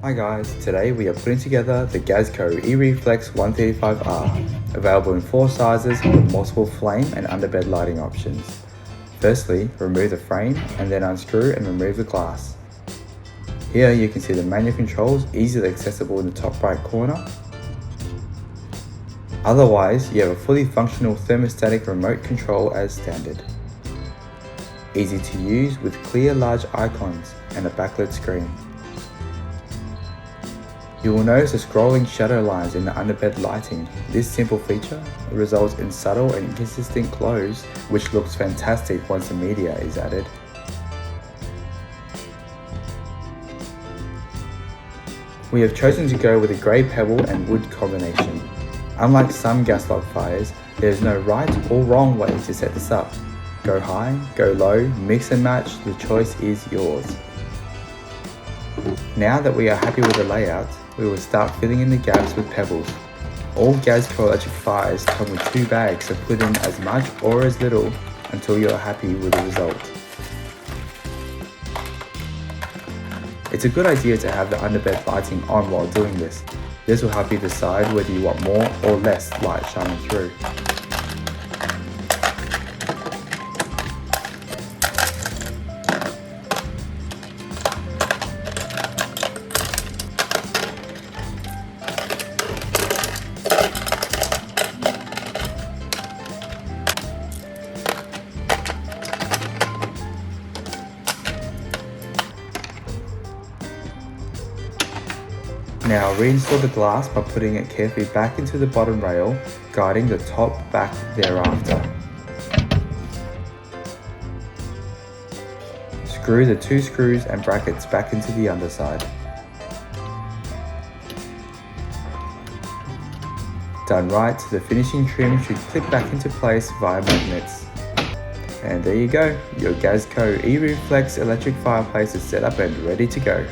Hi guys, today we are putting together the Gazco eReflex 135R, available in 4 sizes with multiple flame and underbed lighting options. Firstly, remove the frame and then unscrew and remove the glass. Here you can see the manual controls easily accessible in the top right corner. Otherwise, you have a fully functional thermostatic remote control as standard. Easy to use with clear large icons and a backlit screen. You will notice the scrolling shadow lines in the underbed lighting. This simple feature results in subtle and consistent glows, which looks fantastic once the media is added. We have chosen to go with a grey pebble and wood combination. Unlike some gas log fires, there is no right or wrong way to set this up. Go high, go low, mix and match, the choice is yours. Now that we are happy with the layout, we will start filling in the gaps with pebbles. All Gazco electric fires come with 2 bags, so put in as much or as little until you are happy with the result. It's a good idea to have the underbed lighting on while doing this. This will help you decide whether you want more or less light shining through. Now reinstall the glass by putting it carefully back into the bottom rail, guiding the top back thereafter. Screw the 2 screws and brackets back into the underside. Done right, the finishing trim should clip back into place via magnets. And there you go, your Gazco eReflex electric fireplace is set up and ready to go.